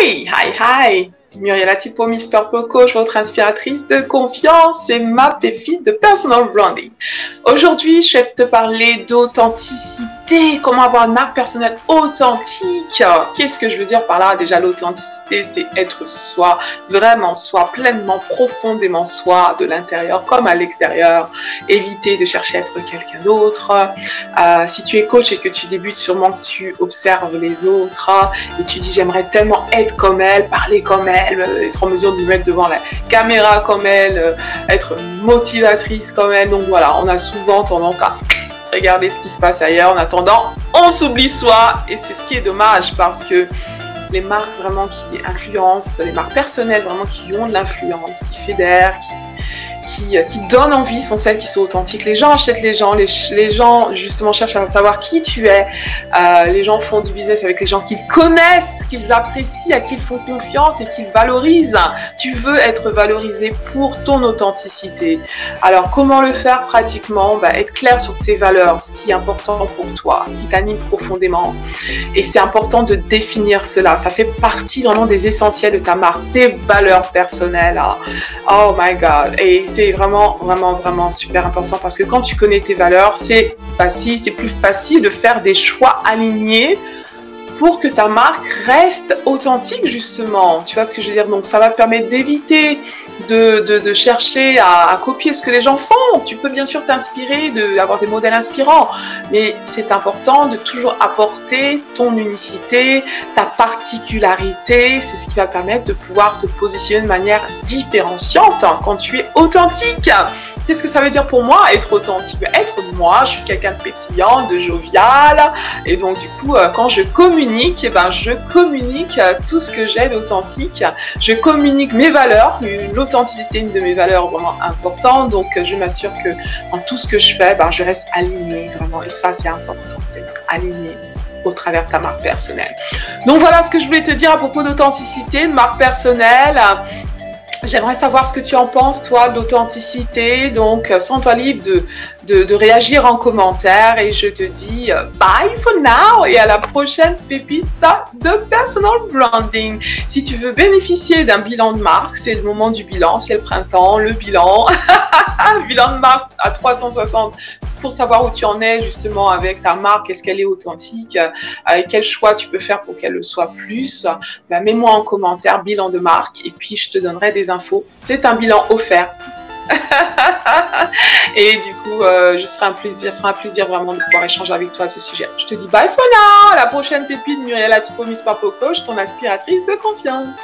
Hi, hi, hi! Muriel Tipo, Miss Purple Coach, votre inspiratrice de confiance et ma pépite de personal branding. Aujourd'hui, je vais te parler d'authenticité, comment avoir une marque personnelle authentique. Qu'est-ce que je veux dire par là? Déjà, l'authenticité, c'est être soi, vraiment soi, pleinement, profondément soi, de l'intérieur comme à l'extérieur. Éviter de chercher à être quelqu'un d'autre. Si tu es coach et que tu débutes, sûrement que tu observes les autres et tu dis j'aimerais tellement être comme elle, parler comme elle, être en mesure de me mettre devant la caméra comme elle, être motivatrice comme elle. Donc voilà, on a souvent tendance à regarder ce qui se passe ailleurs. En attendant, on s'oublie soi et c'est ce qui est dommage parce que les marques vraiment qui influencent, les marques personnelles vraiment qui ont de l'influence, qui fédèrent, qui donnent envie sont celles qui sont authentiques. Les gens achètent les gens justement cherchent à savoir qui tu es. Les gens font du business avec les gens qu'ils connaissent, qu'ils apprécient, à qui ils font confiance et qu'ils valorisent. Tu veux être valorisé pour ton authenticité. Alors comment le faire pratiquement? Être clair sur tes valeurs, ce qui est important pour toi, ce qui t'anime profondément. Et c'est important de définir cela. Ça fait partie vraiment des essentiels de ta marque, tes valeurs personnelles. Oh my God! Et c'est vraiment super important parce que quand tu connais tes valeurs, c'est plus facile de faire des choix alignés pour que ta marque reste authentique justement. Tu vois ce que je veux dire? Donc ça va te permettre d'éviter de chercher à copier ce que les gens font. Tu peux bien sûr t'inspirer, d'avoir des modèles inspirants, mais c'est important de toujours apporter ton unicité, ta particularité. C'est ce qui va te permettre de pouvoir te positionner de manière différenciante quand tu es authentique. Qu'est-ce que ça veut dire pour moi, être authentique? Être moi, je suis quelqu'un de pétillant, de jovial, et donc du coup, quand je communique, je communique tout ce que j'ai d'authentique. Je communique mes valeurs. L'authenticité est une de mes valeurs vraiment importantes, donc je m'assure que dans tout ce que je fais, je reste alignée vraiment, et ça c'est important, d'être aligné au travers de ta marque personnelle. Donc voilà ce que je voulais te dire à propos d'authenticité, de marque personnelle. J'aimerais savoir ce que tu en penses, toi, de l'authenticité. Donc, sens-toi libre de réagir en commentaire. Et je te dis bye for now et à la prochaine pépite de personal branding. Si tu veux bénéficier d'un bilan de marque, c'est le moment du bilan, c'est le printemps, le bilan. Bilan de marque à 360 pour savoir où tu en es justement avec ta marque, est-ce qu'elle est authentique, quel choix tu peux faire pour qu'elle le soit plus. Mets-moi en commentaire bilan de marque et puis je te donnerai des infos. C'est un bilan offert. Et du coup, je ferai un plaisir vraiment de pouvoir échanger avec toi à ce sujet. Je te dis bye for now, à la prochaine pépite, Muriel Tipo, Miss Purple Coach, ton aspiratrice de confiance.